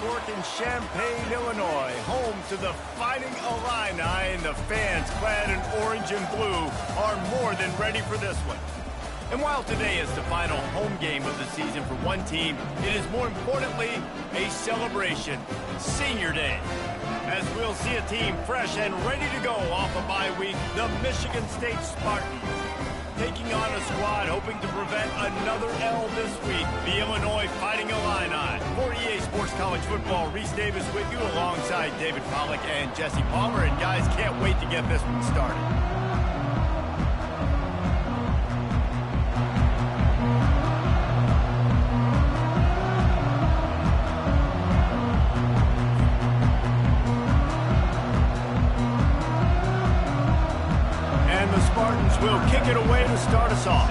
York in Champaign, Illinois, home to the Fighting Illini, and the fans clad in orange and blue are more than ready for this one. And while today is the final home game of the season for one team, it is more importantly a celebration, Senior Day. As we'll see a team fresh and ready to go off a bye week, the Michigan State Spartans. Taking on a squad hoping to prevent another L this week, the Illinois Fighting Illini. For EA Sports College Football, Reese Davis with you alongside David Pollack and Jesse Palmer. And guys, can't wait to get this one started. Will kick it away to start us off.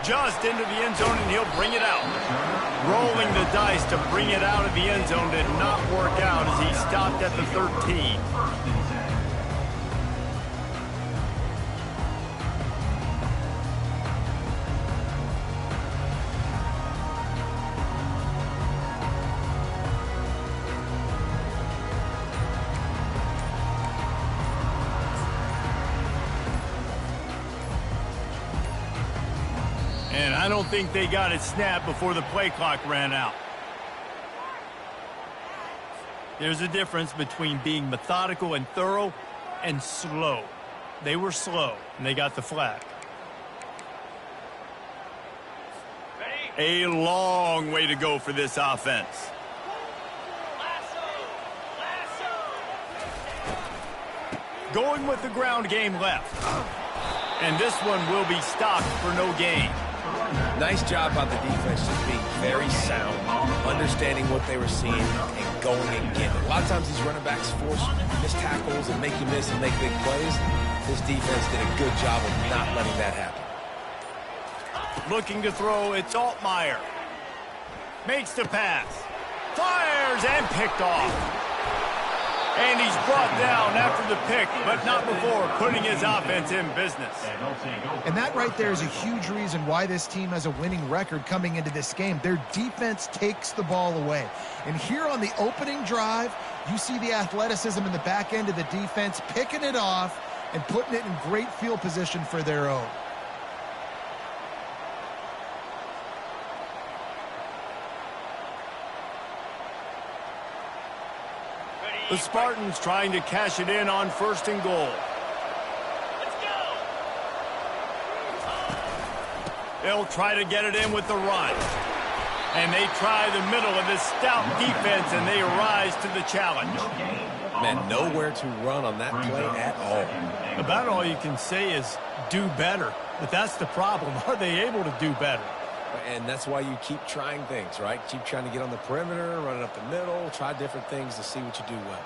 Just into the end zone, and he'll bring it out. Rolling the dice to bring it out of the end zone did not work out as he stopped at the 13. And I don't think they got it snapped before the play clock ran out. There's a difference between being methodical and thorough and slow. They were slow, and they got the flag. A long way to go for this offense. Going with the ground game left. And this one will be stopped for no gain. Nice job by the defense, just being very sound, understanding what they were seeing, and going and getting it. A lot of times these running backs force missed tackles and make you miss and make big plays. This defense did a good job of not letting that happen. Looking to throw, it's Altmaier. Makes the pass. Fires and picked off. And he's brought down after the pick, but not before putting his offense in business. And that right there is a huge reason why this team has a winning record coming into this game. Their defense takes the ball away. And here on the opening drive, you see the athleticism in the back end of the defense, picking it off and putting it in great field position for their own. The Spartans trying to cash it in on 1st and goal. Let's go. They'll try to get it in with the run. And they try the middle of this stout defense, and they rise to the challenge. Man, nowhere to run on that play at all. About all you can say is do better. But that's the problem. Are they able to do better? And that's why you keep trying things, right? Keep trying to get on the perimeter, run it up the middle, try different things to see what you do well.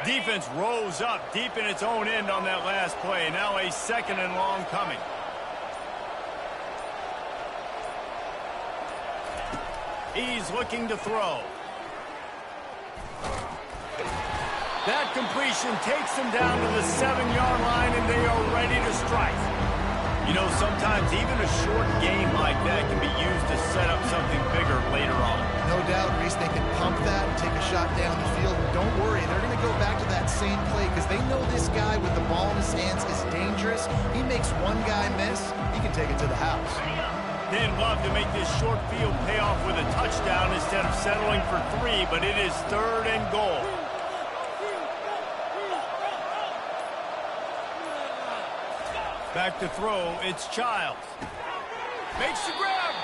Defense rose up deep in its own end on that last play. Now a 2nd and long coming. He's looking to throw. That completion takes them down to the 7-yard line, and they are ready to strike. You know, sometimes even a short game like that can be used to set up something bigger later on. No doubt, Reese, they can pump that and take a shot down the field. And don't worry, they're going to go back to that same play because they know this guy with the ball in his hands is dangerous. He makes one guy miss, he can take it to the house. They'd love to make this short field pay off with a touchdown instead of settling for 3, but it is 3rd and goal. Back to throw, it's Childs. Makes the grab.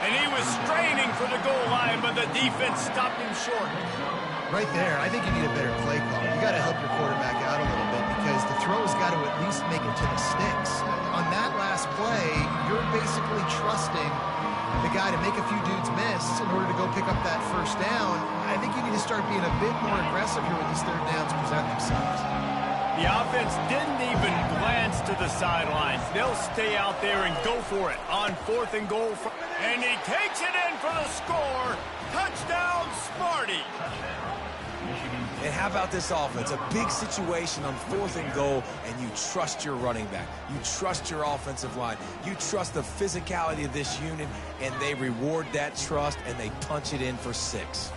And he was straining for the goal line, but the defense stopped him short. Right there, I think you need a better play call. You got to help your quarterback out a little bit because the throw's got to at least make it to the sticks. On that last play, you're basically trusting the guy to make a few dudes miss in order to go pick up that 1st down. I think you need to start being a bit more aggressive here when these 3rd downs present themselves. The offense didn't even glance to the sidelines. They'll stay out there and go for it on 4th and goal. And he takes it in for the score. Touchdown, Smarty. And how about this offense? A big situation on 4th and goal, and you trust your running back. You trust your offensive line. You trust the physicality of this unit, and they reward that trust, and they punch it in for 6.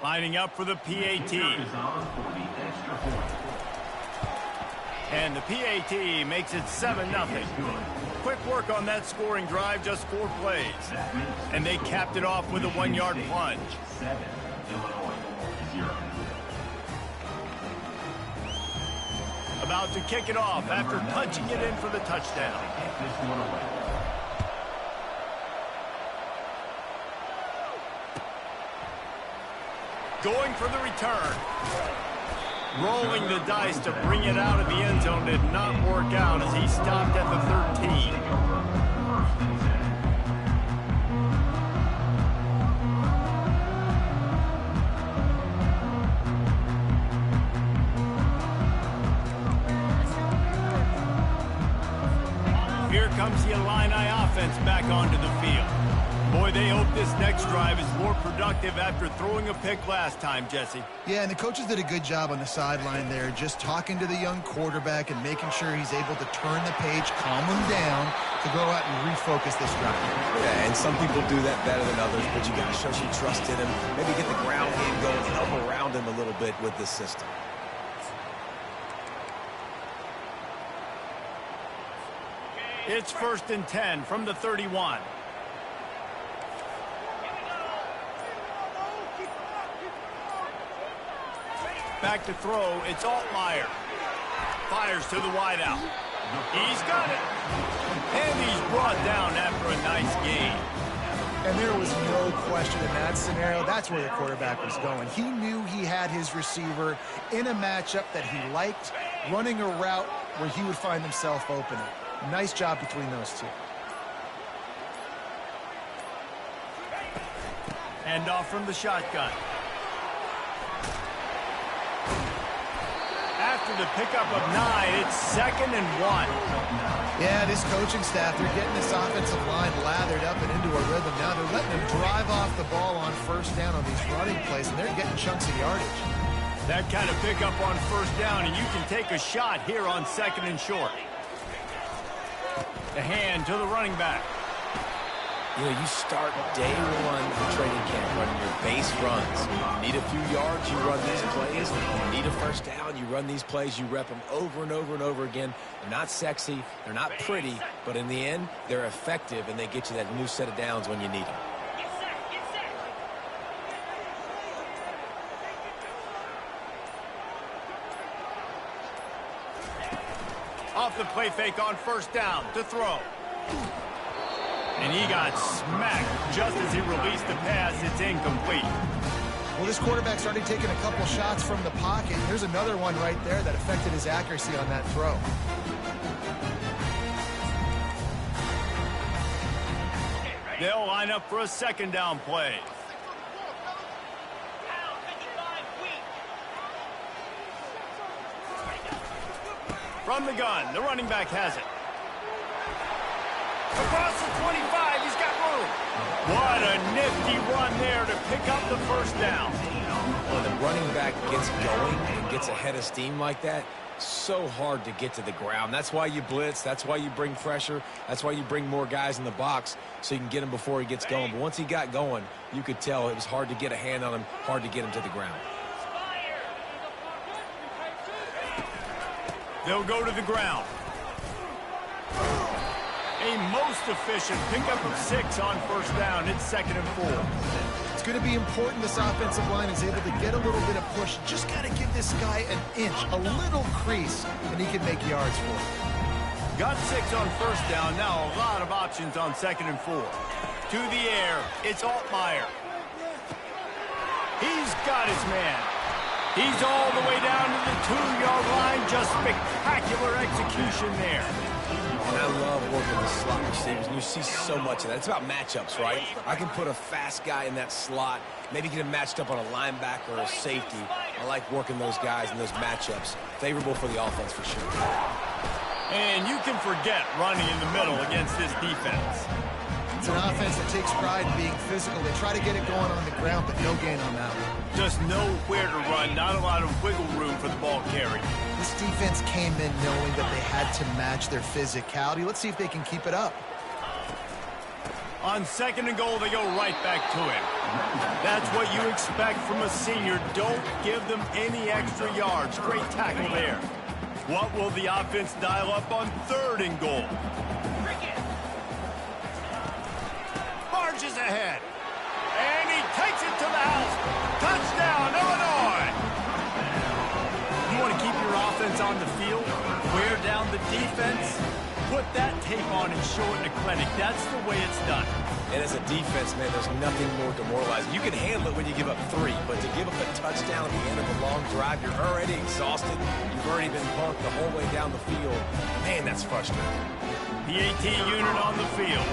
Lining up for the PAT. And the PAT makes it 7-0. Quick work on that scoring drive, just 4 plays. And they capped it off with a 1-yard plunge. About to kick it off after punching it in for the touchdown. Going for the return. Rolling the dice to bring it out of the end zone did not work out as he stopped at the 13. Here comes the Illini offense back onto the field. Boy, they hope this next drive is more productive after throwing a pick last time, Jesse. Yeah, and the coaches did a good job on the sideline there, just talking to the young quarterback and making sure he's able to turn the page, calm him down, to go out and refocus this drive. Yeah, and some people do that better than others, but you got to show some trust in him. Maybe get the ground game going, help around him a little bit with this system. It's 1st and 10 from the 31. Back to throw, it's Altmaier. Fires to the wideout. He's got it. And he's brought down after a nice gain. And there was no question in that scenario. That's where the quarterback was going. He knew he had his receiver in a matchup that he liked, running a route where he would find himself opening. Nice job between those two. Hand off from the shotgun. After the pickup of 9, it's 2nd and 1. Yeah, this coaching staff, they're getting this offensive line lathered up and into a rhythm. Now they're letting them drive off the ball on 1st down on these running plays, and they're getting chunks of yardage. That kind of pickup on 1st down, and you can take a shot here on 2nd and short. The hand to the running back. You know, you start day one of training camp running your base runs. You need a few yards, you run these plays. You need a 1st down, you run these plays. You rep them over and over and over again. They're not sexy, they're not pretty, but in the end, they're effective, and they get you that new set of downs when you need them. Off the play fake on 1st down to throw. And he got smacked just as he released the pass. It's incomplete. Well, this quarterback started taking a couple shots from the pocket. There's another one right there that affected his accuracy on that throw. They'll line up for a 2nd down play. From the gun, the running back has it. Across the 25, he's got room. What a nifty run there to pick up the 1st down. When the running back gets going and gets ahead of steam like that, so hard to get to the ground. That's why you blitz. That's why you bring pressure. That's why you bring more guys in the box so you can get him before he gets going. But once he got going, you could tell it was hard to get a hand on him, hard to get him to the ground. They'll go to the ground. A most efficient pickup of 6 on 1st down. It's 2nd and 4. It's going to be important this offensive line is able to get a little bit of push. Just got to give this guy an inch, a little crease, and he can make yards for it. Got 6 on 1st down. Now a lot of options on 2nd and 4. To the air, it's Altmaier. He's got his man. He's all the way down to the 2-yard line. Just spectacular execution there. And I love working the slot receivers, and you see so much of that. It's about matchups, right? I can put a fast guy in that slot, maybe get him matched up on a linebacker or a safety. I like working those guys in those matchups. Favorable for the offense for sure. And you can forget running in the middle against this defense. It's an offense that takes pride in being physical. They try to get it going on the ground, but no gain on that one. Just know where to run, not a lot of wiggle room for the ball carry. This defense came in knowing that they had to match their physicality. Let's see if they can keep it up. On 2nd and goal, they go right back to him. That's what you expect from a senior. Don't give them any extra yards. Great tackle there. What will the offense dial up on 3rd and goal? Marches ahead. And he takes it to the house. Touchdown, Illinois! You want to keep your offense on the field? Wear down the defense? Put that tape on and show it in a clinic. That's the way it's done. And as a defense, man, there's nothing more demoralizing. You can handle it when you give up 3, but to give up a touchdown at the end of a long drive, you're already exhausted. You've already been bumped the whole way down the field. Man, that's frustrating. The AT unit on the field.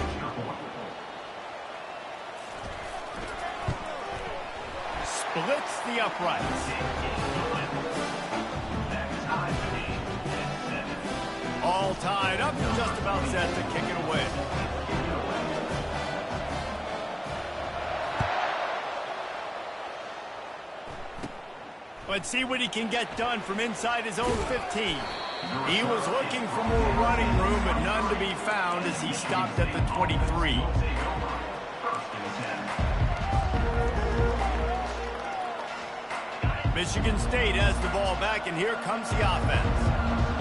Splits the uprights. All tied up, just about set to kick it away. Let's see what he can get done from inside his own 15. He was looking for more running room, but none to be found as he stopped at the 23. Michigan State has the ball back, and here comes the offense.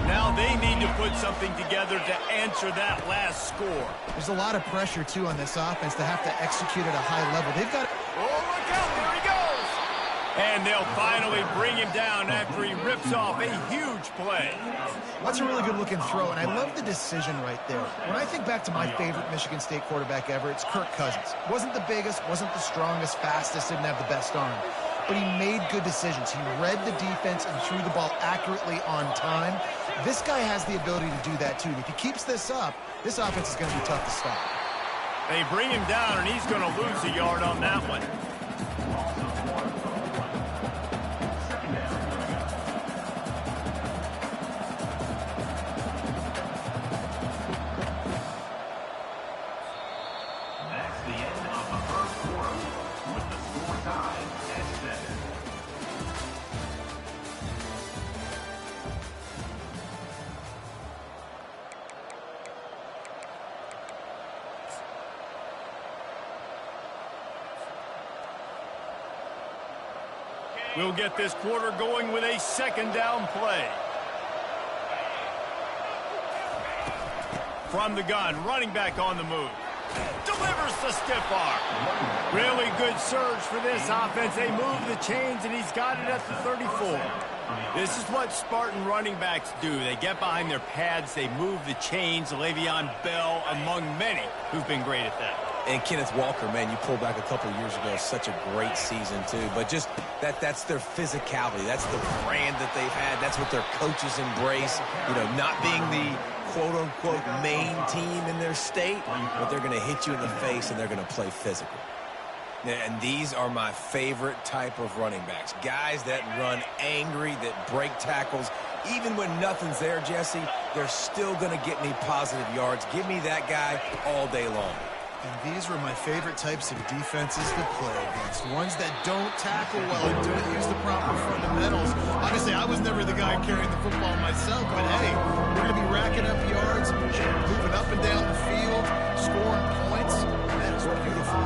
Now they need to put something together to answer that last score. There's a lot of pressure, too, on this offense to have to execute at a high level. They've got... Oh, look out, there he goes! And they'll finally bring him down after he rips off a huge play. That's a really good-looking throw, and I love the decision right there. When I think back to my favorite Michigan State quarterback ever, it's Kirk Cousins. Wasn't the biggest, wasn't the strongest, fastest, didn't have the best arm. But he made good decisions. He read the defense and threw the ball accurately on time. This guy has the ability to do that, too. If he keeps this up, this offense is going to be tough to stop. They bring him down, and he's going to lose a yard on that one. We'll get this quarter going with a 2nd down play. From the gun, running back on the move. Delivers the stiff arm. Really good surge for this offense. They move the chains, and he's got it at the 34. This is what Spartan running backs do. They get behind their pads, they move the chains. Le'Veon Bell among many who've been great at that. And Kenneth Walker, man, you pulled back a couple years ago, such a great season, too. But just that's their physicality. That's the brand that they've had. That's what their coaches embrace. You know, not being the quote-unquote main team in their state, but they're going to hit you in the face, and they're going to play physical. And these are my favorite type of running backs. Guys that run angry, that break tackles. Even when nothing's there, Jesse, they're still going to get me positive yards. Give me that guy all day long. And these were my favorite types of defenses to play against. Ones that don't tackle well and don't use the proper fundamentals. Obviously, I was never the guy carrying the football myself, but hey, we're going to be racking up yards, moving up and down the field, scoring points. That is beautiful.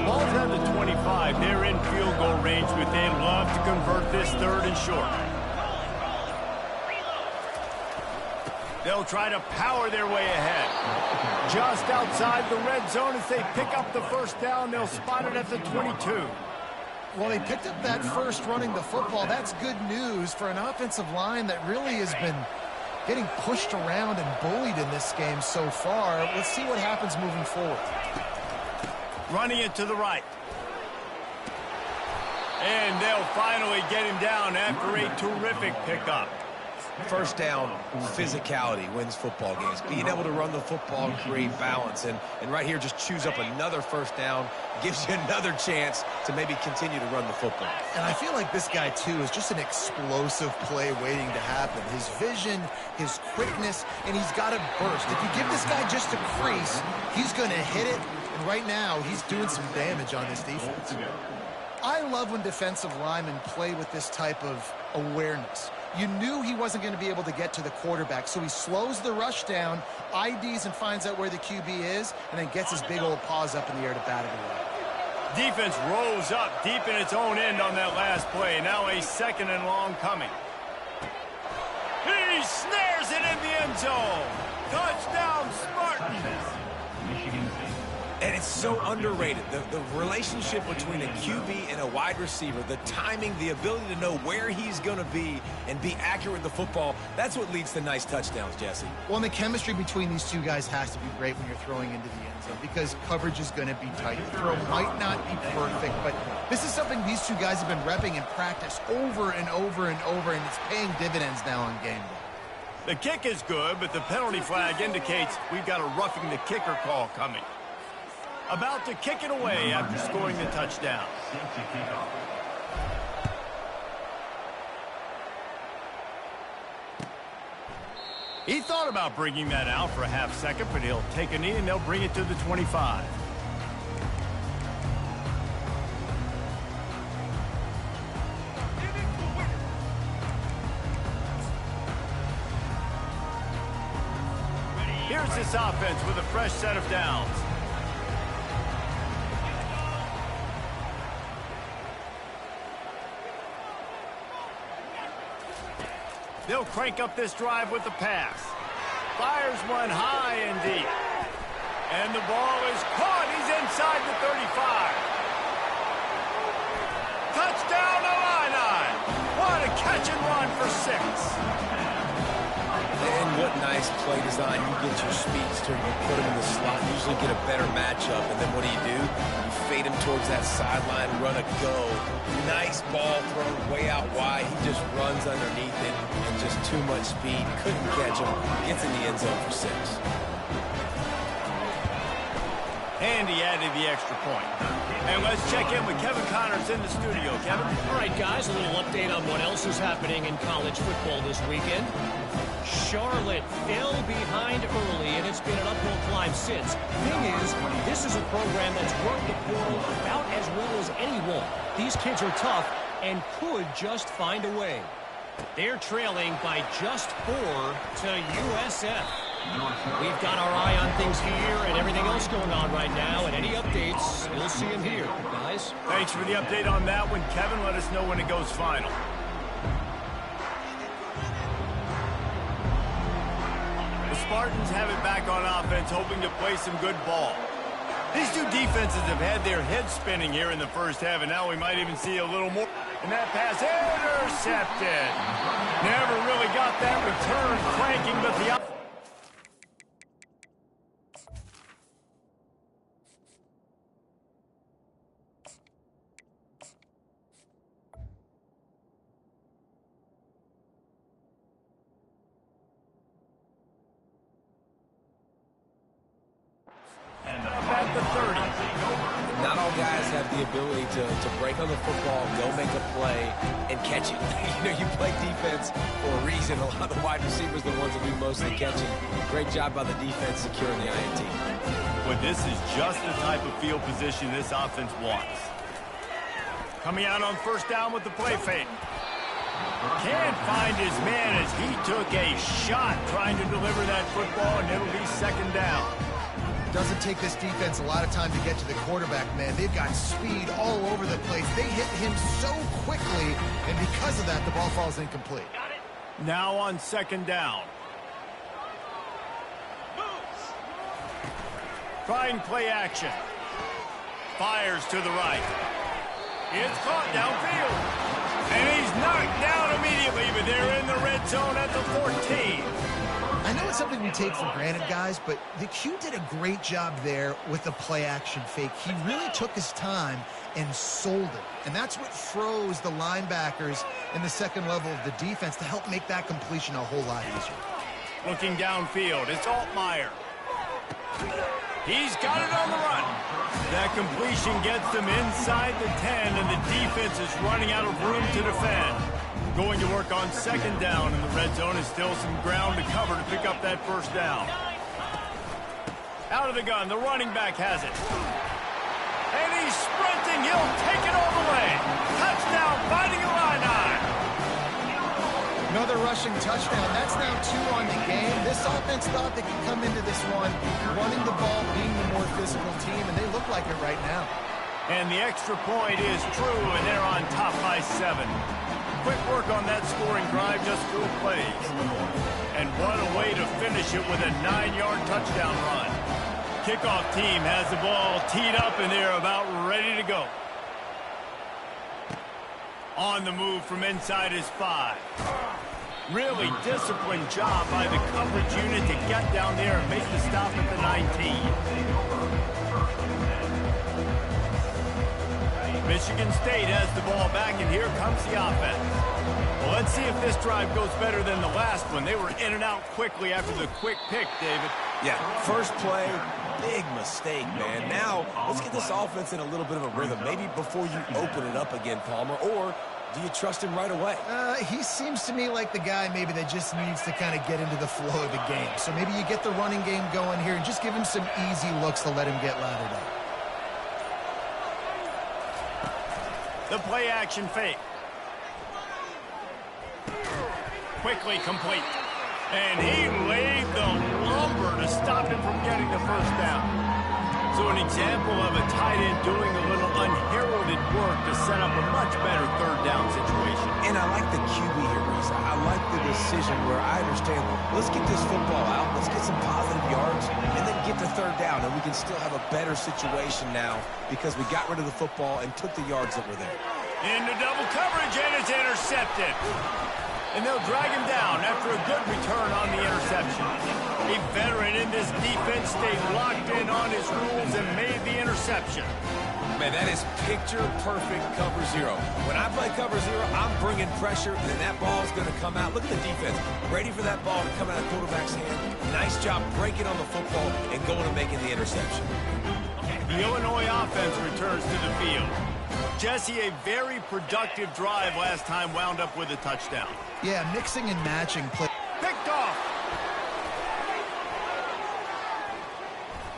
Ball's at the 25. They're in field goal range, but they'd love to convert this 3rd and short. They'll try to power their way ahead. Just outside the red zone as they pick up the 1st down. They'll spot it at the 22. Well, they picked up that first running the football. That's good news for an offensive line that really has been getting pushed around and bullied in this game so far. Let's see what happens moving forward. Running it to the right. And they'll finally get him down after a terrific pickup. First down, physicality wins football games. Being able to run the football and create balance. And right here, just choose up another first down, gives you another chance to maybe continue to run the football. And I feel like this guy, too, is just an explosive play waiting to happen. His vision, his quickness, and he's got a burst. If you give this guy just a crease, he's going to hit it. And right now, he's doing some damage on this defense. I love when defensive linemen play with this type of awareness. You knew he wasn't going to be able to get to the quarterback, so he slows the rush down, IDs and finds out where the QB is, and then gets his big old paws up in the air to bat it away. Defense rose up deep in its own end on that last play. Now a second and long coming. He snares it in the end zone. Touchdown, Spartans. And it's so underrated. The relationship between a QB and a wide receiver, the timing, the ability to know where he's going to be and be accurate with the football, that's what leads to nice touchdowns, Jesse. Well, and the chemistry between these two guys has to be great when you're throwing into the end zone because coverage is going to be tight. The throw might not be perfect, but this is something these two guys have been repping in practice over and over and over, and it's paying dividends now on game day. The kick is good, but the penalty flag indicates we've got a roughing the kicker call coming. About to kick it away after scoring the touchdown. He thought about bringing that out for a half second, but he'll take a knee and they'll bring it to the 25. Here's this offense with a fresh set of downs. They'll crank up this drive with the pass. Fires one high and deep. And the ball is caught. He's inside the 35. Touchdown, Illini. What a catch and run for 6. And what nice play design. You get your speedster, you put him in the slot, usually get a better matchup. And then what do? You fade him towards that sideline, run a go. Nice ball thrown way out wide. He just runs underneath it and just too much speed. Couldn't catch him. Gets in the end zone for 6. And he added the extra point. And let's check in with Kevin Connors in the studio. Kevin? All right, guys, a little update on what else is happening in college football this weekend. Charlotte fell behind early, and it's been an uphill climb since. Thing is, this is a program that's worked the portal about as well as anyone. These kids are tough and could just find a way. They're trailing by just 4 to USF. We've got our eye on things here and everything else going on right now, and any updates, you'll see them here, guys. Thanks for the update on that one, Kevin. Let us know when it goes final. The Spartans have it back on offense, hoping to play some good ball. These two defenses have had their heads spinning here in the first half, and now we might even see a little more. And that pass intercepted. Never really got that return cranking, but the at the 30. Not all guys have the ability to break on the football, go make a play, and catch it. You play defense for a reason. A lot of the wide receivers are the ones that do most of the catching. Great job by the defense securing the INT. But this is just the type of field position this offense wants. Coming out on first down with the play fake. Can't find his man as he took a shot trying to deliver that football, and it'll be second down. Doesn't take this defense a lot of time to get to the quarterback, man. They've got speed all over the place. They hit him so quickly, and because of that, the ball falls incomplete. Now on second down. Trying play action. Fires to the right. It's caught downfield. And he's knocked down immediately, but they're in the red zone at the 14. I know it's something we take for granted, guys, but the Q did a great job there with the play-action fake. He really took his time and sold it. And that's what froze the linebackers in the second level of the defense to help make that completion a whole lot easier. Looking downfield, it's Altmaier. He's got it on the run. That completion gets them inside the 10, and the defense is running out of room to defend. Going to work on second down, and the red zone is still some ground to cover to pick up that first down. Out of the gun, the running back has it. And he's sprinting. He'll take it all the way. Touchdown, Fighting Illini. Another rushing touchdown. That's now 2 on the game. This offense thought they could come into this one running the ball, being the more physical team, and they look like it right now. And the extra point is true, and they're on top by 7. Quick work on that scoring drive, just 4 plays. And what a way to finish it with a 9-yard touchdown run. Kickoff team has the ball teed up, and they're about ready to go. On the move from inside his 5. Really disciplined job by the coverage unit to get down there and make the stop at the 19. Michigan State has the ball back, and here comes the offense. Well, let's see if this drive goes better than the last one. They were in and out quickly after the quick pick, David. Yeah, first play, big mistake, man. Now, let's get this offense in a little bit of a rhythm. Maybe before you open it up again, Palmer, or do you trust him right away? He seems to me like the guy maybe that just needs to kind of get into the flow of the game. So maybe you get the running game going here and just give him some easy looks to let him get lathered up. The play-action fake. Quickly complete. And he laid the lumber to stop him from getting the first down. So an example of a tight end doing a little unheralded work to set up a much better third down situation. And I like the QB here, Reese. I like the decision where I understand, let's get this football out, let's get some positive yards, and then get to third down, and we can still have a better situation now because we got rid of the football and took the yards that were there. Into double coverage, and it's intercepted. And they'll drag him down after a good return on the interception. A veteran in this defense stayed locked in on his rules and made the interception. Man, that is picture-perfect cover zero. When I play cover zero, I'm bringing pressure, and that ball is going to come out. Look at the defense. Ready for that ball to come out of the quarterback's hand. Nice job breaking on the football and going and making the interception. The Illinois offense returns to the field. Jesse, a very productive drive last time wound up with a touchdown. Yeah, mixing and matching play. Picked off.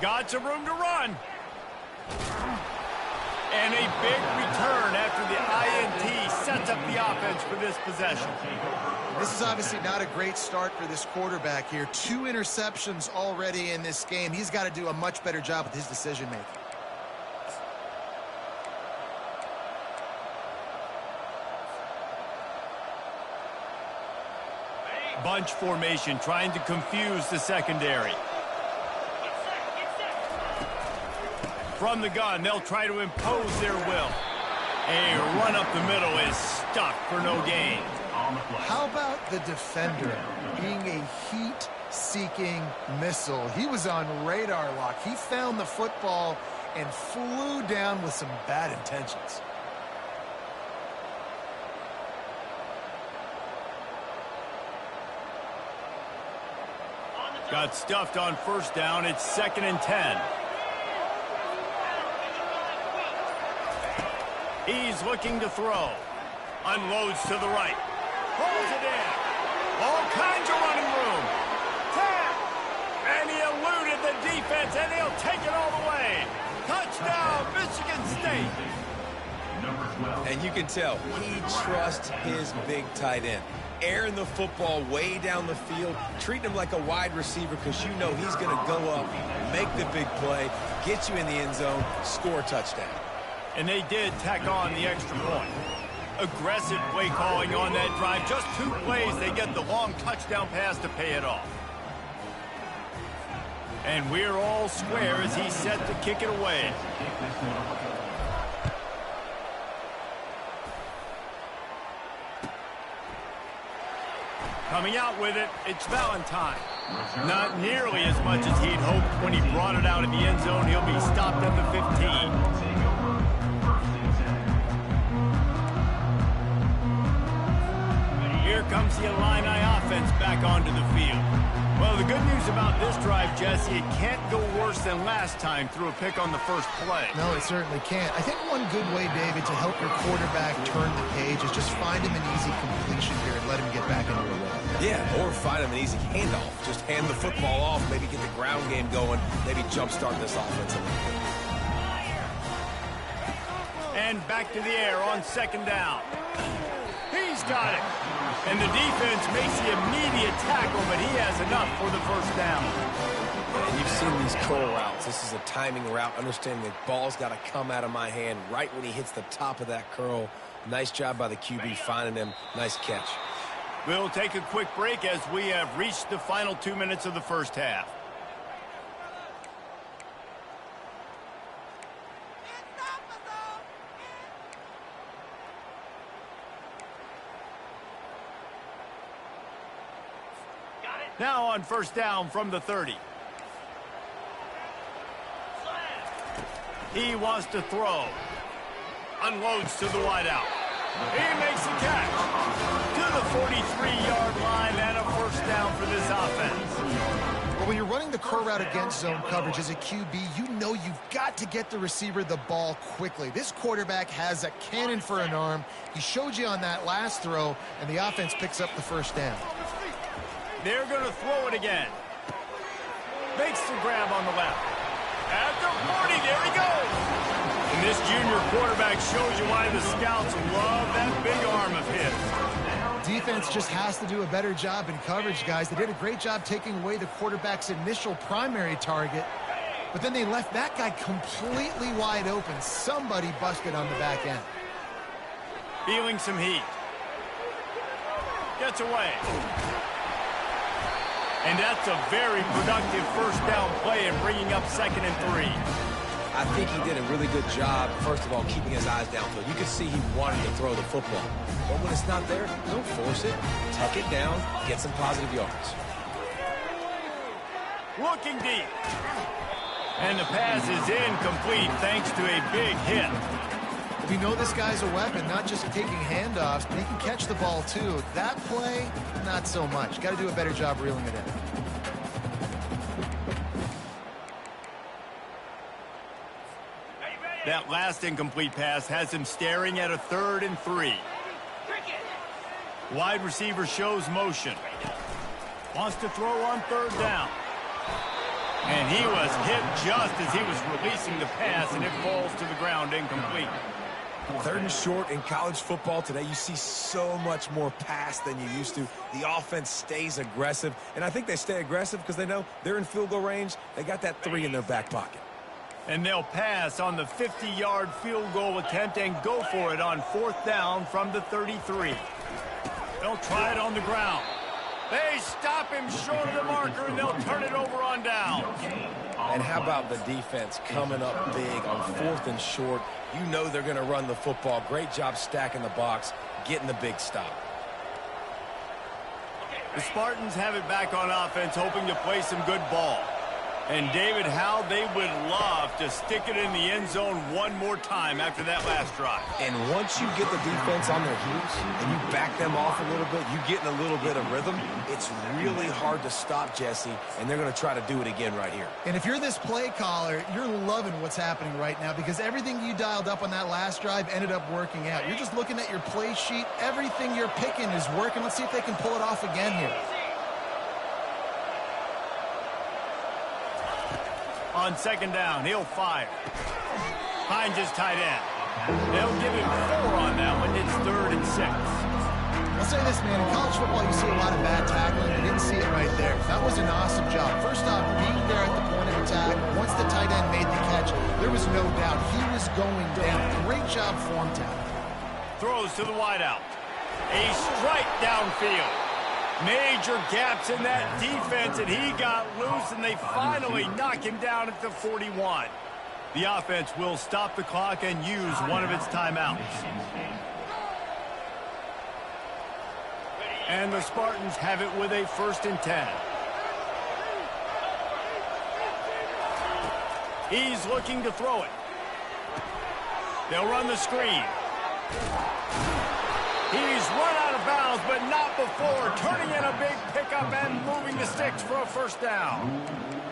Got some room to run. And a big return after the INT sets up the offense for this possession. This is obviously not a great start for this quarterback here. 2 interceptions already in this game. He's got to do a much better job with his decision-making. Bunch formation trying to confuse the secondary. From the gun, they'll try to impose their will. A run up the middle is stuck for no gain. How about the defender being a heat-seeking missile? He was on radar lock. He found the football and flew down with some bad intentions. Got stuffed on first down. It's 2nd and 10. He's looking to throw. Unloads to the right. Pulls it in. All kinds of running room. 10. And he eluded the defense, and he'll take it all the way. Touchdown, Michigan State. And you can tell he trusts his big tight end. Airing the football way down the field, treating him like a wide receiver because you know he's going to go up, make the big play, get you in the end zone, score a touchdown. And they did tack on the extra point. Aggressive play calling on that drive. Just 2 plays, they get the long touchdown pass to pay it off. And we're all square as he's set to kick it away. Coming out with it, it's Valentine. Not nearly as much as he'd hoped when he brought it out of the end zone. He'll be stopped at the 15. Here comes the Illini offense back onto the field. Well, the good news about this drive, Jesse, it can't go worse than last time through a pick on the first play. No, it certainly can't. I think one good way, David, to help your quarterback turn the page is just find him an easy completion here and let him get back into a rhythm. Yeah, or find him an easy handoff. Just hand the football off, maybe get the ground game going, maybe jumpstart this offense a little bit. And back to the air on second down. He's got it. And the defense makes the immediate tackle, but he has enough for the first down. And you've seen these curl routes. This is a timing route, understanding the ball's got to come out of my hand right when he hits the top of that curl. Nice job by the QB finding him. Nice catch. We'll take a quick break as we have reached the final 2 minutes of the first half. Now on first down from the 30. He wants to throw. Unloads to the wideout. He makes a catch to the 43-yard line and a first down for this offense. Well, when you're running the curl route against zone coverage as a QB, you know you've got to get the receiver the ball quickly. This quarterback has a cannon for an arm. He showed you on that last throw, and the offense picks up the first down. They're going to throw it again. Makes the grab on the left. At the 40, there he goes. And this junior quarterback shows you why the scouts love that big arm of his. Defense just has to do a better job in coverage, guys. They did a great job taking away the quarterback's initial primary target, but then they left that guy completely wide open. Somebody busted on the back end. Feeling some heat. Gets away. And that's a very productive first down play and bringing up 2nd and 3. I think he did a really good job, first of all, keeping his eyes downfield. You can see he wanted to throw the football. But when it's not there, don't force it. Tuck it down, get some positive yards. Looking deep. And the pass is incomplete thanks to a big hit. We know this guy's a weapon, not just taking handoffs, but he can catch the ball too. That play, not so much. Got to do a better job reeling it in. That last incomplete pass has him staring at a 3rd and 3. Wide receiver shows motion. Wants to throw on 3rd down. And he was hit just as he was releasing the pass, and it falls to the ground incomplete. 3rd and short in college football today, you see so much more pass than you used to. The offense stays aggressive, and I think they stay aggressive because they know they're in field goal range. They got that 3 in their back pocket. And they'll pass on the 50-yard field goal attempt and go for it on 4th down from the 33. They'll try it on the ground. They stop him short of the marker, and they'll turn it over on down. And how about the defense coming up big on 4th and short? You know they're going to run the football. Great job stacking the box, getting the big stop. The Spartans have it back on offense, hoping to play some good ball. And, David, how they would love to stick it in the end zone one more time after that last drive. And once you get the defense on their heels and you back them off a little bit, you get in a little bit of rhythm, it's really hard to stop, Jesse, and they're going to try to do it again right here. And if you're this play caller, you're loving what's happening right now because everything you dialed up on that last drive ended up working out. You're just looking at your play sheet. Everything you're picking is working. Let's see if they can pull it off again here. On 2nd down, he'll fire. Finds his tight end. They'll give him 4 on that one. It's 3rd and 6. I'll say this, man. In college football, you see a lot of bad tackling. You didn't see it right there. That was an awesome job. First off, being there at the point of attack, once the tight end made the catch, there was no doubt he was going down. Great job form tackle. Throws to the wideout. A strike downfield. Major gaps in that defense, and he got loose, and they finally knock him down at the 41. The offense will stop the clock and use one of its timeouts. And the Spartans have it with a 1st and 10. He's looking to throw it. They'll run the screen. He's run out of bounds, but not before turning in a big pickup and moving the sticks for a first down.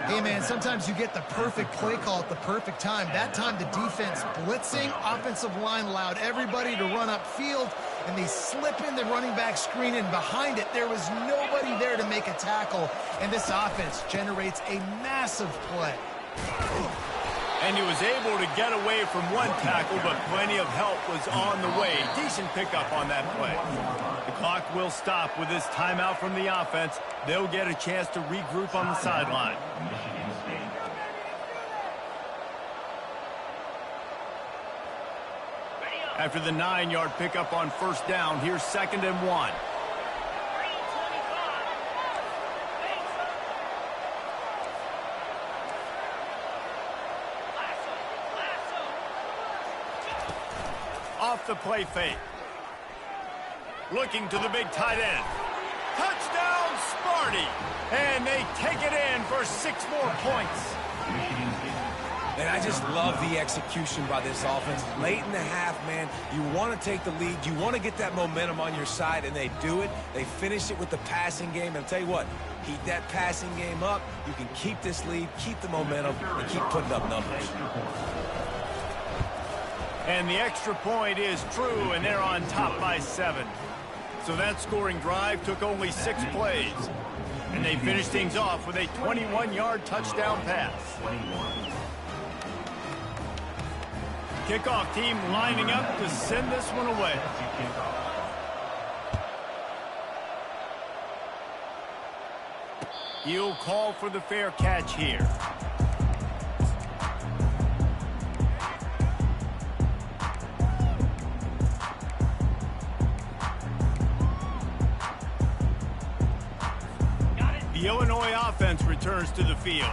Hey, man, sometimes you get the perfect play call at the perfect time. That time the defense blitzing, offensive line allowed everybody to run upfield, and they slip in the running back screen, and behind it there was nobody there to make a tackle, and this offense generates a massive play. And he was able to get away from one tackle, but plenty of help was on the way. Decent pickup on that play. The clock will stop with this timeout from the offense. They'll get a chance to regroup on the sideline. After the 9-yard pickup on first down, here's 2nd and 1. Off the play fake. Looking to the big tight end. Touchdown, Sparty! And they take it in for 6 more points. And I just love the execution by this offense. Late in the half, man, you want to take the lead. You want to get that momentum on your side, and they do it. They finish it with the passing game. And I'll tell you what, heat that passing game up. You can keep this lead, keep the momentum, and keep putting up numbers. And the extra point is true, and they're on top by 7. So that scoring drive took only 6 plays. And they finished things off with a 21-yard touchdown pass. Kickoff team lining up to send this one away. He'll call for the fair catch here. The Illinois offense returns to the field.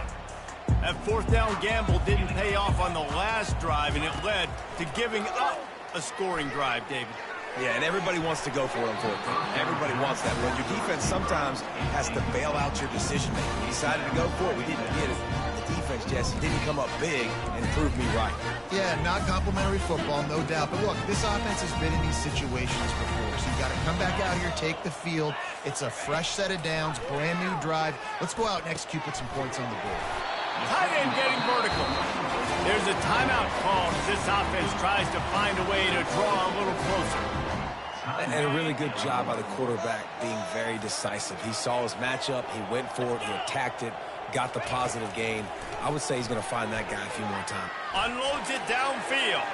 That 4th down gamble didn't pay off on the last drive, and it led to giving up a scoring drive, David. Yeah, and everybody wants to go for it on 4th down. Everybody wants that, but your defense sometimes has to bail out your decision-making. You decided to go for it. We didn't get it. The defense, Jesse, didn't come up big and prove me right. Yeah, not complimentary football, no doubt. But look, this offense has been in these situations before. So you got to come back out here, take the field. It's a fresh set of downs, brand new drive. Let's go out and execute, put some points on the board. Tight end getting vertical. There's a timeout called as this offense tries to find a way to draw a little closer. And a really good job by the quarterback being very decisive. He saw his matchup, he went for it, he attacked it, got the positive gain. I would say he's going to find that guy a few more times. Unloads it downfield.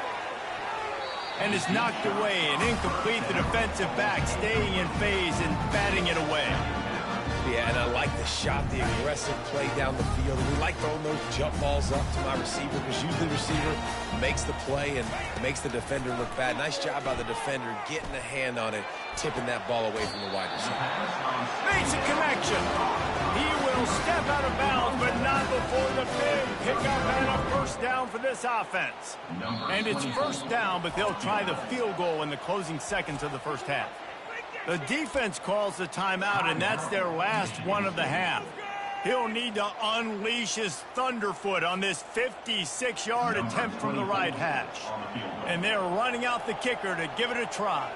And is knocked away and incomplete. The defensive back staying in phase and batting it away. Yeah, and I like the shot, the aggressive play down the field. We like throwing those jump balls up to my receiver because usually the receiver makes the play and makes the defender look bad. Nice job by the defender getting a hand on it, tipping that ball away from the wide receiver. Makes a connection. He will step out of bounds, but not before the big pickup and a first down for this offense. And it's first down, but they'll try the field goal in the closing seconds of the first half. The defense calls the timeout, and that's their last one of the half. He'll need to unleash his thunderfoot on this 56-yard attempt from the right hash. And they're running out the kicker to give it a try.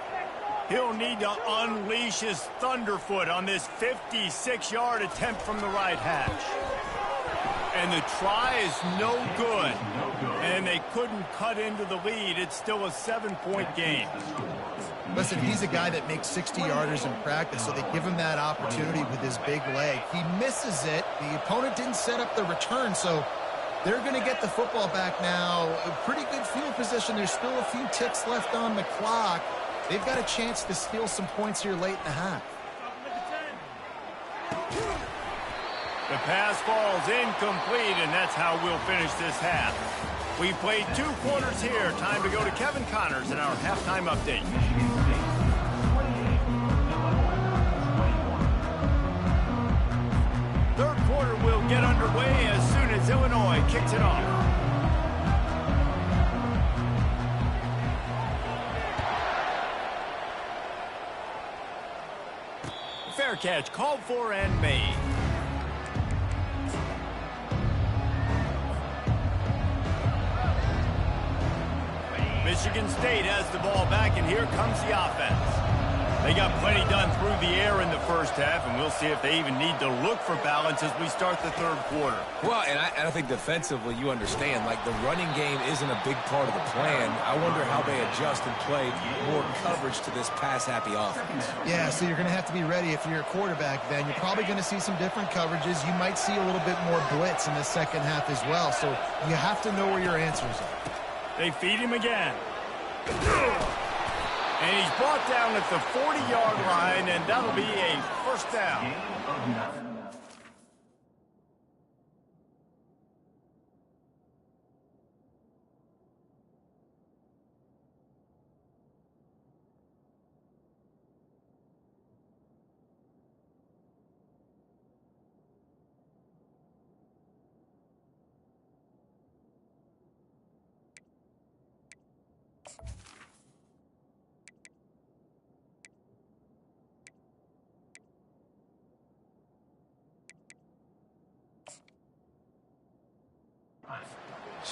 He'll need to unleash his thunderfoot on this 56-yard attempt from the right hash. And the try is no good. And they couldn't cut into the lead. It's still a 7-point game. Listen, he's a guy that makes 60-yarders in practice, so they give him that opportunity with his big leg. He misses it. The opponent didn't set up the return, so they're going to get the football back now. A pretty good field position. There's still a few ticks left on the clock. They've got a chance to steal some points here late in the half. The pass falls incomplete, and that's how we'll finish this half. We played 2 quarters here. Time to go to Kevin Connors in our halftime update. Third quarter will get underway as soon as Illinois kicks it off. Fair catch called for and made. Michigan State has the ball back, and here comes the offense. They got plenty done through the air in the first half, and we'll see if they even need to look for balance as we start the third quarter. Well, and I think defensively, you understand, like, the running game isn't a big part of the plan. I wonder how they adjust and play more coverage to this pass-happy offense. Yeah, so you're going to have to be ready if you're a quarterback then. You're probably going to see some different coverages. You might see a little bit more blitz in the second half as well, so you have to know where your answers are. They feed him again. And he's brought down at the 40-yard line, and that'll be a first down.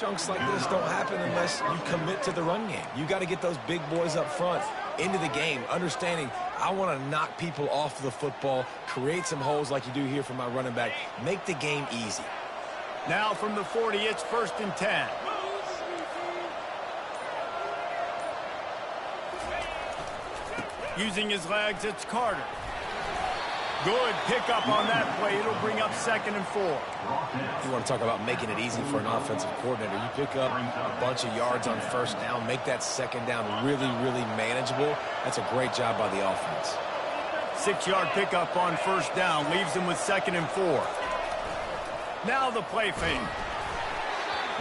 Chunks like this don't happen unless you commit to the run game. You got to get those big boys up front into the game, understanding I want to knock people off the football, create some holes like you do here for my running back, make the game easy. Now from the 40, it's 1st and 10. Using his legs, it's Carter. Good pickup on that play. It'll bring up 2nd and 4. You want to talk about making it easy for an offensive coordinator. You pick up a bunch of yards on first down, make that second down really, really manageable. That's a great job by the offense. 6-yard pickup on first down leaves him with 2nd and 4. Now the play fake.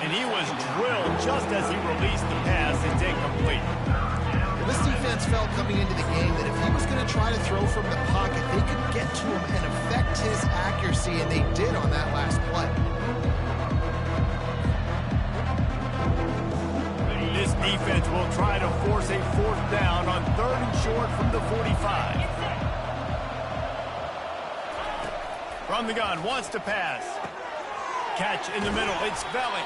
And he was drilled just as he released the pass. It's incomplete. This defense felt coming into the game that if he was going to try to throw from the pocket, they could get to him and affect his accuracy, and they did on that last play. This defense will try to force a 4th down on 3rd and short from the 45. From the gun, wants to pass. Catch in the middle, it's Belling.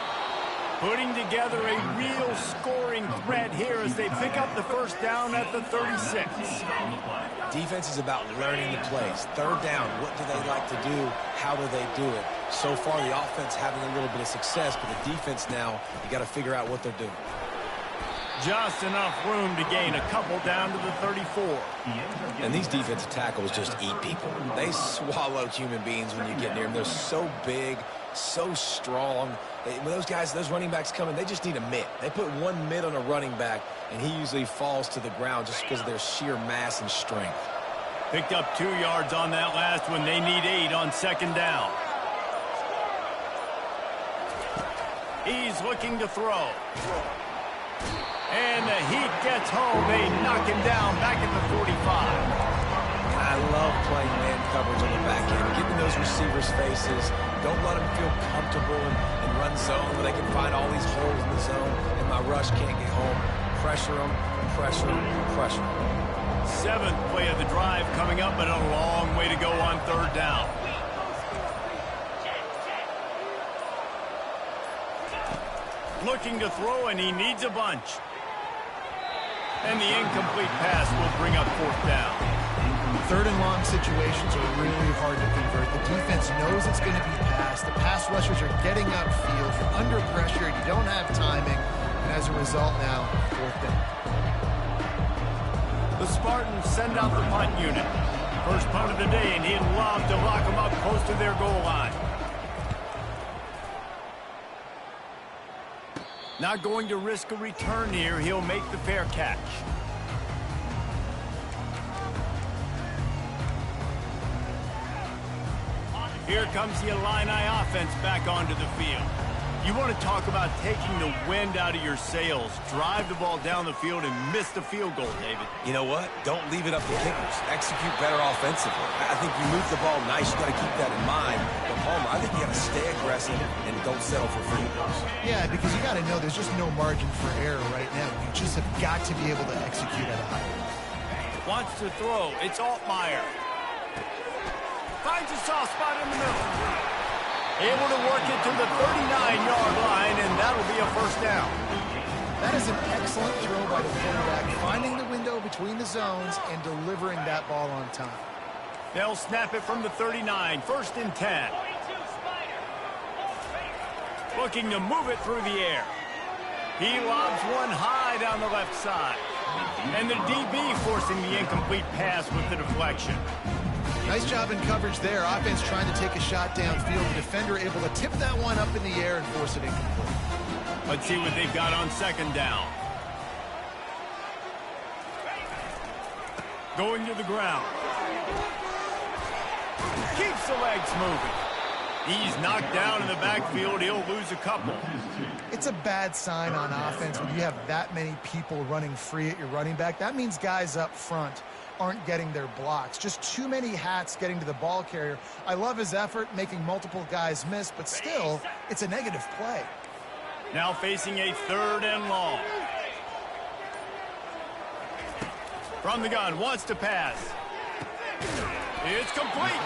Putting together a real scoring threat here as they pick up the first down at the 36. Defense is about learning the plays. 3rd down, what do they like to do? How do they do it? So far, the offense having a little bit of success, but the defense now, you got to figure out what they're doing. Just enough room to gain a couple down to the 34. And these defensive tackles just eat people. They swallow human beings when you get near them. They're so big, so strong. When those guys, those running backs come in, they just need a mitt. They put one mitt on a running back, and he usually falls to the ground just because of their sheer mass and strength. Picked up 2 yards on that last one. They need 8 on 2nd down. He's looking to throw. And the heat gets home. They knock him down back at the 45. I love playing man coverage on the back end, getting those receivers' faces. Don't let them feel comfortable and run zone where they can find all these holes in the zone, and my rush can't get home. Pressure them, pressure them, pressure them. 7th play of the drive coming up, but a long way to go on 3rd down. Looking to throw, and he needs a bunch. And the incomplete pass will bring up 4th down. 3rd and long situations are really hard to convert. The defense knows it's going to be passed. The pass rushers are getting upfield. You're under pressure. You don't have timing. And as a result now, 4th down. The Spartans send out the punt unit. First punt of the day, and he'd love to lock them up close to their goal line. Not going to risk a return here. He'll make the fair catch. Here comes the Illini offense back onto the field. You want to talk about taking the wind out of your sails. Drive the ball down the field and miss the field goal, David. You know what? Don't leave it up to kickers. Execute better offensively. I think you move the ball nice. You got to keep that in mind. But Palmer, I think you got to stay aggressive and don't settle for field goals. Yeah, because you got to know there's just no margin for error right now. You just have got to be able to execute at a high level. Wants to throw. It's Altmaier. Finds a soft spot in the middle. Able to work it to the 39-yard line, and that'll be a first down. That is an excellent throw by the quarterback, finding the window between the zones and delivering that ball on time. They'll snap it from the 39, 1st and 10. Looking to move it through the air. He lobs one high down the left side. And the DB forcing the incomplete pass with the deflection. Nice job in coverage there. Offense trying to take a shot downfield. The defender able to tip that one up in the air and force it incomplete. Let's see what they've got on 2nd down. Going to the ground. Keeps the legs moving. He's knocked down in the backfield. He'll lose a couple. It's a bad sign on offense when you have that many people running free at your running back. That means guys up front aren't getting their blocks. Just too many hats getting to the ball carrier. I love his effort, making multiple guys miss, but still, it's a negative play. Now facing a 3rd and long. From the gun, wants to pass. It's complete.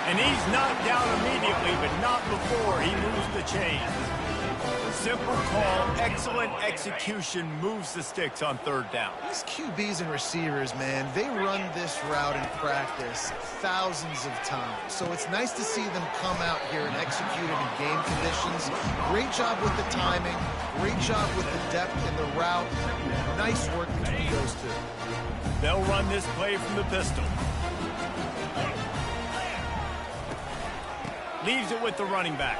And he's knocked down immediately, but not before he moves the chains. Simple call, excellent execution, moves the sticks on 3rd down. These QBs and receivers, man, they run this route in practice thousands of times. So it's nice to see them come out here and execute it in game conditions. Great job with the timing, great job with the depth in the route. Nice work between those two. They'll run this play from the pistol. Leaves it with the running back.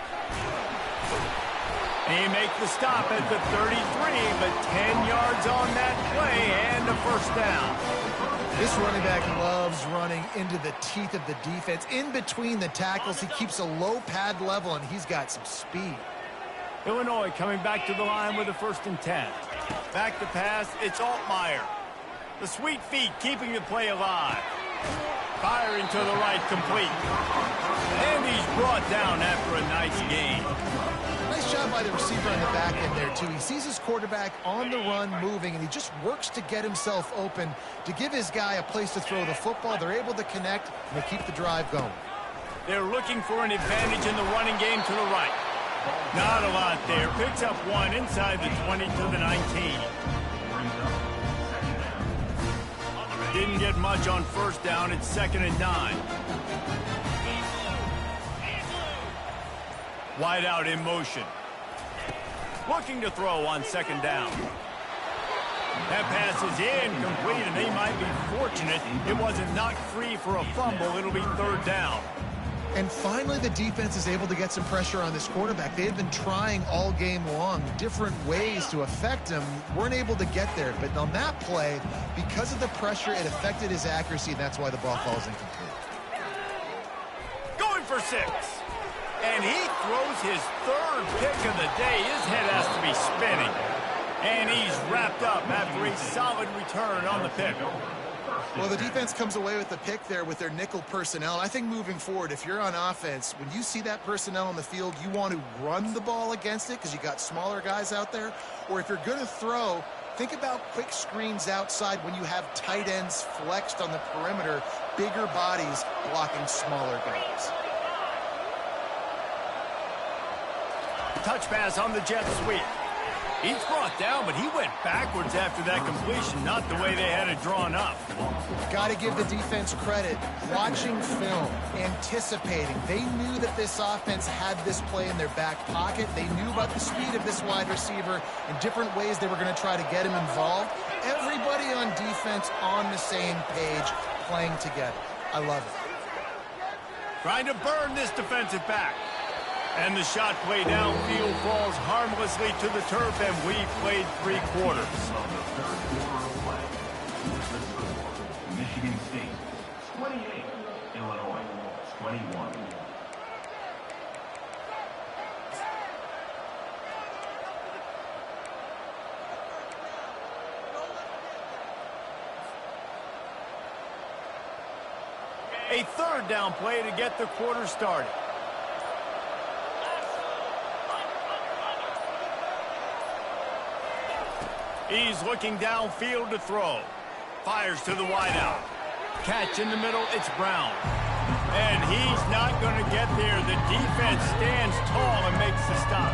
He makes the stop at the 33, but 10 yards on that play and a 1st down. This running back loves running into the teeth of the defense. In between the tackles, he keeps a low pad level, and he's got some speed. Illinois coming back to the line with a 1st and 10. Back to pass, it's Altmaier. The sweet feet keeping the play alive. Firing to the right, complete. And he's brought down after a nice gain. Nice job by the receiver on the back end there, too. He sees his quarterback on the run moving, and he just works to get himself open to give his guy a place to throw the football. They're able to connect, and they keep the drive going. They're looking for an advantage in the running game to the right. Not a lot there. Picks up one inside the 20 to the 19. Didn't get much on 1st down. It's 2nd and 9. Wide out in motion. Looking to throw on 2nd down. That pass is incomplete, and they might be fortunate it wasn't knocked free for a fumble. It'll be 3rd down. And finally, the defense is able to get some pressure on this quarterback. They had been trying all game long, different ways to affect him. Weren't able to get there. But on that play, because of the pressure, it affected his accuracy, and that's why the ball falls incomplete. Going for 6. And he throws his 3rd pick of the day. His head has to be spinning. And he's wrapped up after a solid return on the pick. Well, the defense comes away with the pick there with their nickel personnel. I think moving forward, if you're on offense, when you see that personnel on the field, you want to run the ball against it because you got smaller guys out there. Or if you're going to throw, think about quick screens outside when you have tight ends flexed on the perimeter, bigger bodies blocking smaller guys. Touch pass on the jet sweep. He's brought down, but he went backwards after that completion, not the way they had it drawn up. Got to give the defense credit. Watching film, anticipating. They knew that this offense had this play in their back pocket. They knew about the speed of this wide receiver and different ways they were going to try to get him involved. Everybody on defense on the same page, playing together. I love it. Trying to burn this defensive back. And the shot play downfield falls harmlessly to the turf, and we've played 3 quarters. Michigan State, 28, Illinois, 21. A 3rd down play to get the quarter started. He's looking downfield to throw. Fires to the wideout. Catch in the middle, it's Brown. And he's not going to get there. The defense stands tall and makes the stop.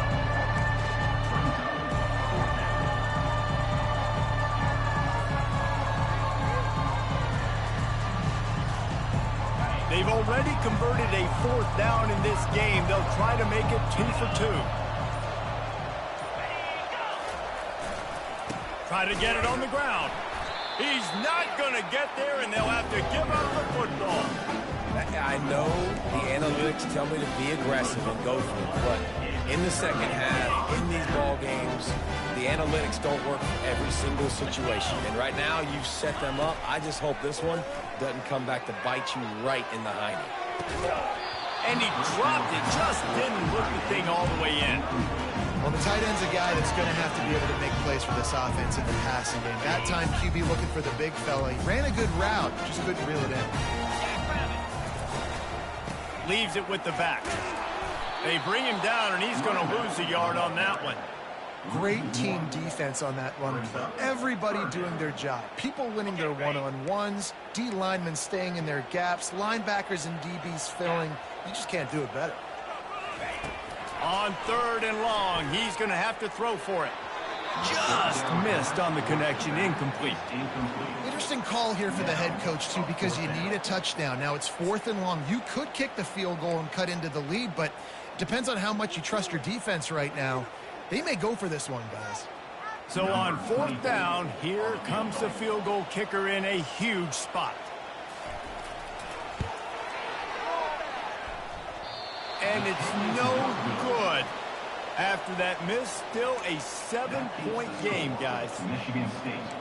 already converted a 4th down in this game. They'll try to make it 2 for 2. Try to get it on the ground. He's not going to get there, and they'll have to give up the football. I know the analytics tell me to be aggressive and go for it, but in the second half, in these ball games, the analytics don't work for every single situation. And right now, you've set them up. I just hope this one doesn't come back to bite you right in the hiney. And he dropped it, just didn't look the thing all the way in. Well, the tight end's a guy that's going to have to be able to make plays for this offense in the passing game. That time, QB looking for the big fella. He ran a good route, just couldn't reel it in. Leaves it with the back. They bring him down, and he's going to lose a yard on that one. Great team defense on that run play. Everybody doing their job. People winning their one-on-ones, D linemen staying in their gaps, linebackers and DBs filling. You just can't do it better. On 3rd and long, he's going to have to throw for it. Just missed on the connection, incomplete. Interesting call here for the head coach, too, because you need a touchdown. Now, it's 4th and long. You could kick the field goal and cut into the lead, but it depends on how much you trust your defense right now. They may go for this one, guys. So on 4th down, here comes the field goal kicker in a huge spot. And it's no good. After that miss, still a 7-point game, guys.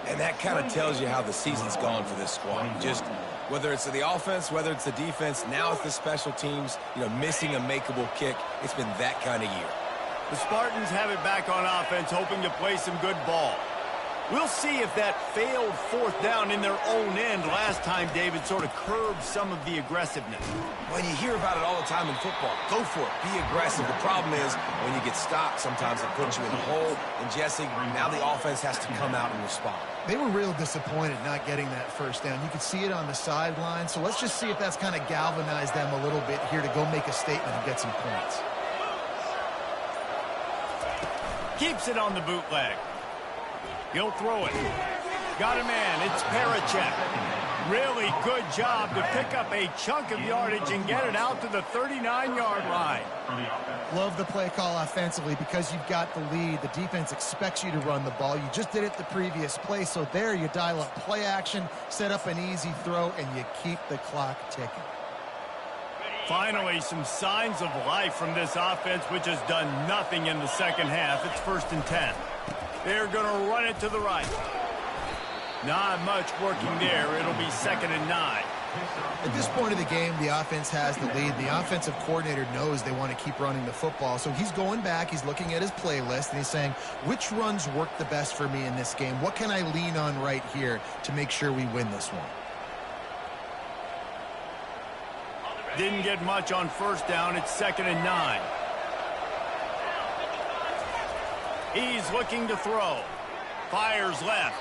And that kind of tells you how the season's gone for this squad. Just whether it's the offense, whether it's the defense, now it's the special teams, missing a makeable kick. It's been that kind of year. The Spartans have it back on offense, hoping to play some good ball. We'll see if that failed 4th down in their own end last time, David, sort of curbed some of the aggressiveness. Well, you hear about it all the time in football. Go for it. Be aggressive. The problem is when you get stopped, sometimes it puts you in a hole. And, Jesse, now the offense has to come out and respond. They were real disappointed not getting that 1st down. You could see it on the sideline. So let's just see if that's kind of galvanized them a little bit here to go make a statement and get some points. Keeps it on the bootleg. He'll throw it. Got a man. It's Parachek. Really good job to pick up a chunk of yardage and get it out to the 39-yard line. Love the play call offensively because you've got the lead. The defense expects you to run the ball. You just did it the previous play, so there you dial up play action, set up an easy throw, and you keep the clock ticking. Finally, some signs of life from this offense, which has done nothing in the second half. It's 1st and 10. They're going to run it to the right. Not much working there. It'll be 2nd and 9. At this point of the game, the offense has the lead. The offensive coordinator knows they want to keep running the football. So he's going back. He's looking at his playlist, and he's saying, which runs work the best for me in this game? What can I lean on right here to make sure we win this one? Didn't get much on 1st down. It's 2nd and 9. He's looking to throw. Fires left.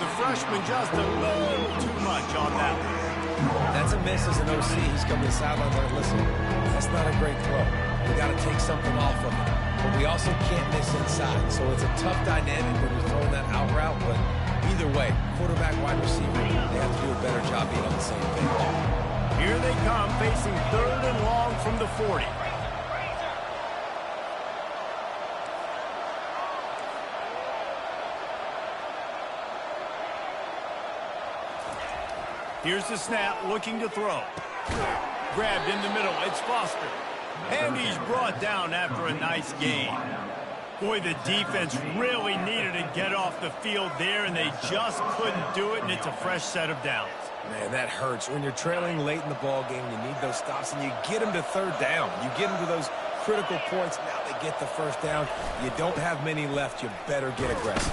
The freshman just a little too much on that one. That's a miss as an OC. He's coming to the sideline going, listen, that's not a great throw. We got to take something off of it. But we also can't miss inside. So it's a tough dynamic when you're throwing that out route. But either way, quarterback, wide receiver, they have to do a better job being on the same page. Here they come, facing 3rd and long from the 40. Here's the snap, looking to throw. Grabbed in the middle, it's Foster. And he's brought down after a nice gain. Boy, the defense really needed to get off the field there, and they just couldn't do it, and it's a fresh set of downs. Man, that hurts. When you're trailing late in the ball game, you need those stops, and you get them to 3rd down. You get them to those critical points. Now they get the 1st down. You don't have many left. You better get aggressive.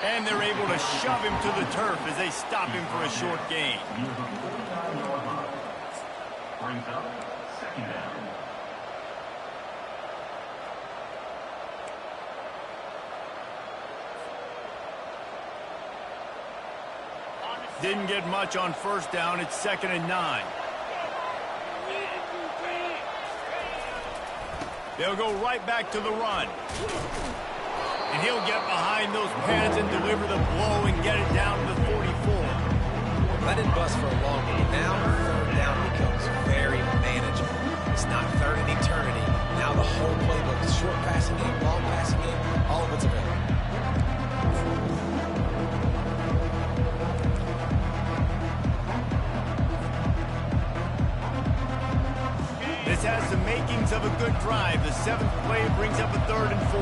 And they're able to shove him to the turf as they stop him for a short gain. Brings up 2nd down. Didn't get much on 1st down. It's 2nd and 9. They'll go right back to the run. And he'll get behind those pads and deliver the blow and get it down to the 44. That didn't bust for a long one. Now, 3rd down. becomes very manageable. It's not third and eternity. Now the whole playbook, the short passing game, long passing game, all of it's available. This has the makings of a good drive. The 7th play brings up a 3rd and 4.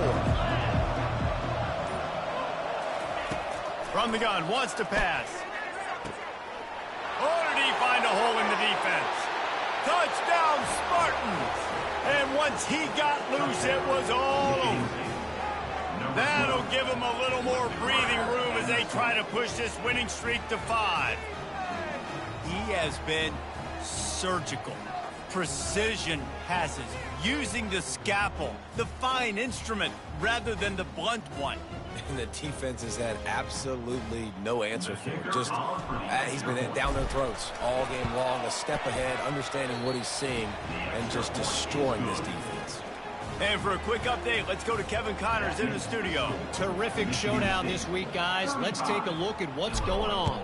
From the gun, wants to pass. Oh, did he find a hole in the defense? Touchdown, Spartans! And once he got loose, it was all over. That'll give him a little more breathing room as they try to push this winning streak to 5. He has been surgical. Precision passes, using the scalpel, the fine instrument, rather than the blunt one. And the defense has had absolutely no answer for it. Just, he's been down their throats all game long, a step ahead, understanding what he's seeing, and just destroying this defense. And for a quick update, let's go to Kevin Connors in the studio. Terrific showdown this week, guys. Let's take a look at what's going on.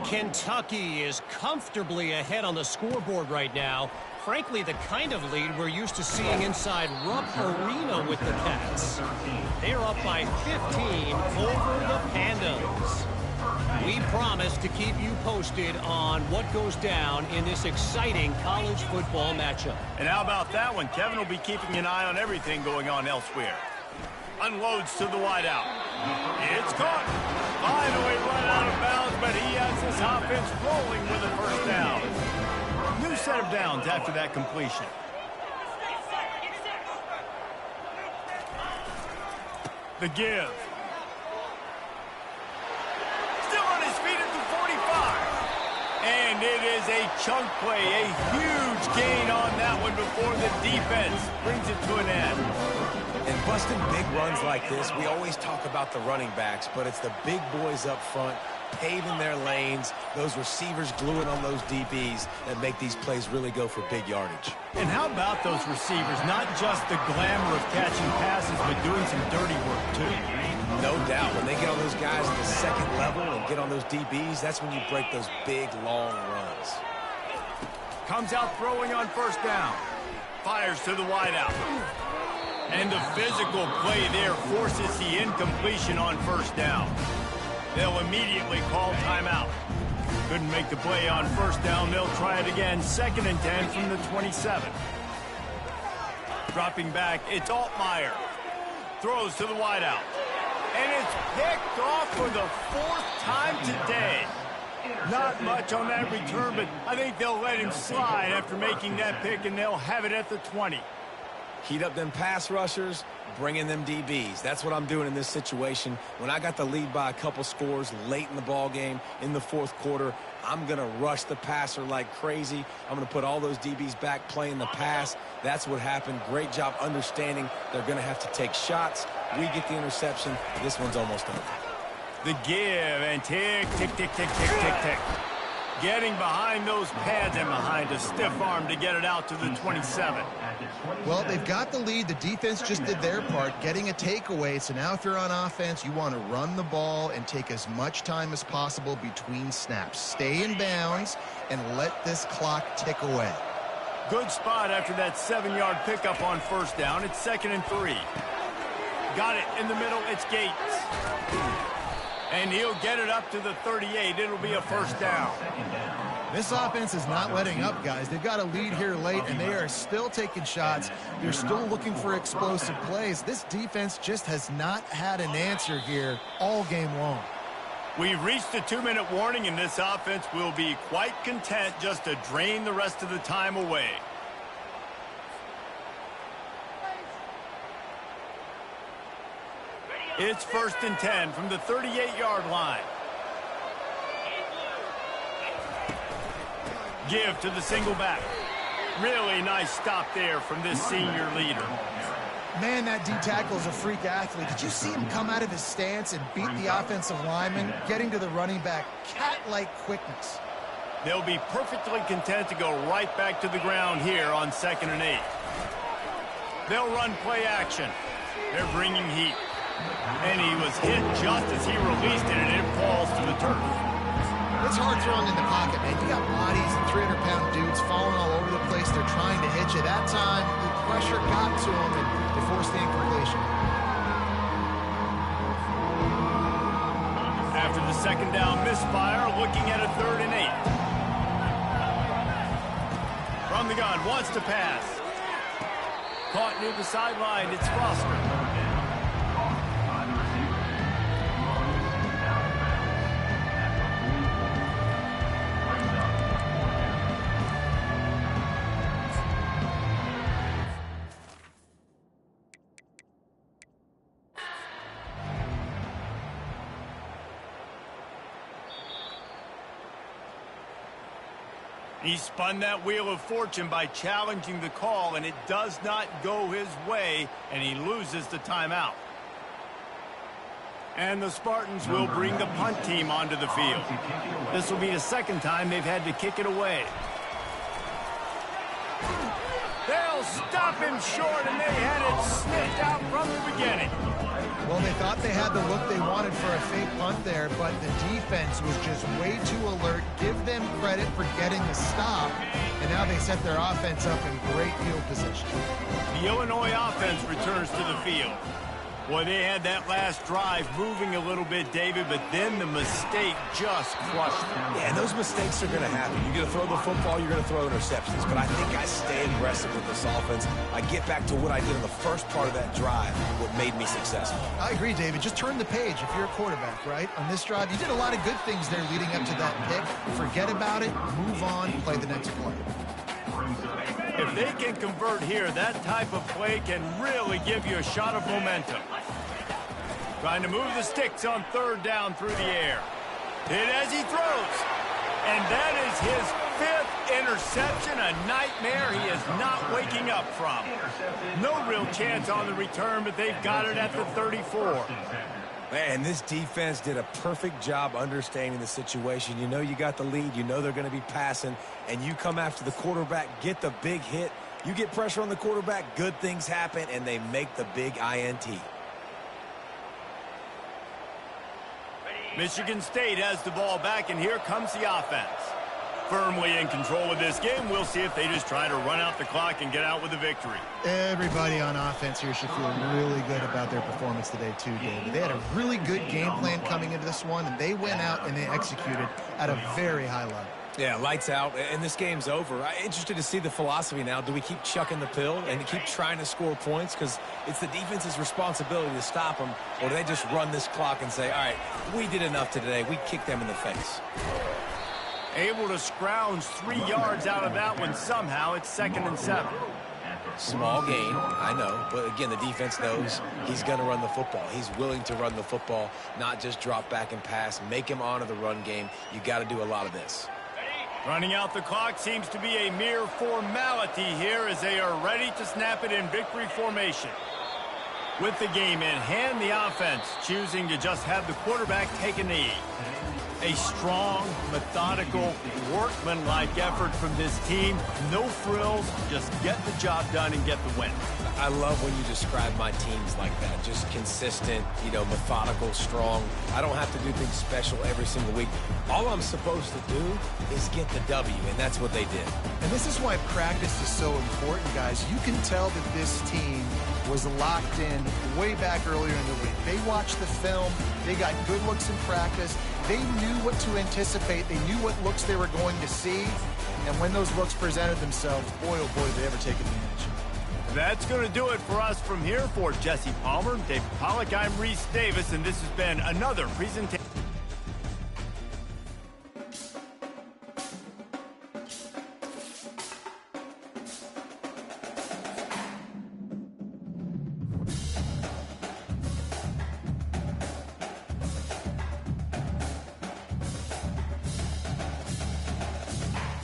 Kentucky is comfortably ahead on the scoreboard right now. Frankly, the kind of lead we're used to seeing inside Rupp Arena with the Cats. They're up by 15 over the Pandas. We promise to keep you posted on what goes down in this exciting college football matchup. And how about that one? Kevin will be keeping an eye on everything going on elsewhere. Unloads to the wideout. It's caught. Finally run out of bounds, but he has this offense rolling with a first down. New set of downs after that completion. The give. Still on his feet at the 45. And it is a chunk play, a huge gain on that one before the defense brings it to an end. And busting big runs like this, we always talk about the running backs, but it's the big boys up front paving their lanes, those receivers gluing on those DBs that make these plays really go for big yardage. And how about those receivers? Not just the glamour of catching passes, but doing some dirty work, too. No doubt. When they get on those guys at the second level and get on those DBs, that's when you break those big, long runs. Comes out throwing on first down. Fires to the wideout. And the physical play there forces the incompletion on first down. They'll immediately call timeout. Couldn't make the play on first down. They'll try it again. 2nd and 10 from the 27. Dropping back, it's Altmaier. Throws to the wideout. And it's picked off for the 4th time today. Not much on that return, but I think they'll let him slide after making that pick, and they'll have it at the 20. Heat up them pass rushers, bring in them DBs. That's what I'm doing in this situation. When I got the lead by a couple scores late in the ball game, in the 4th quarter, I'm going to rush the passer like crazy. I'm going to put all those DBs back playing the pass. That's what happened. Great job understanding they're going to have to take shots. We get the interception. This one's almost over. The give, and tick, tick, tick, tick, tick, tick, tick. Getting behind those pads and behind a stiff arm to get it out to the 27. Well, they've got the lead. The defense just did their part, getting a takeaway. So now if you're on offense, you want to run the ball and take as much time as possible between snaps. Stay in bounds and let this clock tick away. Good spot after that 7-yard pickup on first down. It's 2nd and 3. Got it in the middle. It's Gates. And he'll get it up to the 38. It'll be a first down. This offense is not letting up, guys. They've got a lead here late, and they are still taking shots. They're still looking for explosive plays. This defense just has not had an answer here all game long. We've reached the 2-minute warning, and this offense will be quite content just to drain the rest of the time away. It's 1st and 10 from the 38-yard line. Give to the single back. Really nice stop there from this senior leader. Man, that D-tackle is a freak athlete. Did you see him come out of his stance and beat the offensive lineman, getting to the running back? Cat-like quickness. They'll be perfectly content to go right back to the ground here on 2nd and 8. They'll run play action. They're bringing heat. And he was hit just as he released it, and it falls to the turf. It's hard throwing in the pocket, man. You got bodies and 300-pound dudes falling all over the place. They're trying to hit you. That time, the pressure got to them, and they forced the incompletion. After the second down misfire, looking at a 3rd and 8. From the gun, wants to pass. Caught near the sideline, it's Foster. He spun that wheel of fortune by challenging the call, and it does not go his way, and he loses the timeout. And the Spartans will bring the punt team onto the field. This will be the second time they've had to kick it away. They'll stop him short, and they had it sniffed out from the beginning. Well, they thought they had the look they wanted for a fake punt there, but the defense was just way too alert. Give them credit for getting the stop, and now they set their offense up in great field position. The Illinois offense returns to the field. Boy, they had that last drive moving a little bit, David, but then the mistake just crushed them. Yeah, and those mistakes are going to happen. You're going to throw the football, you're going to throw interceptions. But I think I stay aggressive with this offense. I get back to what I did in the first part of that drive, what made me successful. I agree, David. Just turn the page if you're a quarterback, right? On this drive, you did a lot of good things there leading up to that pick. Forget about it, move on, play the next play. If they can convert here, that type of play can really give you a shot of momentum. Trying to move the sticks on 3rd down through the air. Hit as he throws. And that is his 5th interception, a nightmare he is not waking up from. No real chance on the return, but they've got it at the 34. Man, this defense did a perfect job understanding the situation. You know you got the lead. You know they're going to be passing. And you come after the quarterback, get the big hit. You get pressure on the quarterback, good things happen, and they make the big INT. Michigan State has the ball back, and here comes the offense. Firmly in control of this game. We'll see if they just try to run out the clock and get out with a victory. Everybody on offense here should feel really good about their performance today, too, David. They had a really good game plan coming into this one, and they went out and they executed at a very high level. Yeah, lights out, and this game's over. I'm interested to see the philosophy now. Do we keep chucking the pill and keep trying to score points? Because it's the defense's responsibility to stop them, or do they just run this clock and say, all right, we did enough today. We kicked them in the face. Able to scrounge 3 yards out of that one somehow. It's 2nd and 7. Small gain, I know. But, again, the defense knows he's going to run the football. He's willing to run the football, not just drop back and pass. Make him honor the run game. You got to do a lot of this. Running out the clock seems to be a mere formality here as they are ready to snap it in victory formation. With the game in hand, the offense choosing to just have the quarterback take a knee. A strong, methodical, workmanlike effort from this team. No frills, just get the job done and get the win. I love when you describe my teams like that. Just consistent, you know, methodical, strong. I don't have to do things special every single week. All I'm supposed to do is get the W, and that's what they did. And this is why practice is so important, guys. You can tell that this team was locked in way back earlier in the week. They watched the film. They got good looks in practice. They knew what to anticipate. They knew what looks they were going to see. And when those looks presented themselves, boy, oh boy, did they ever take advantage. That's going to do it for us from here. For Jesse Palmer, David Pollack, I'm Reese Davis, and this has been another presentation.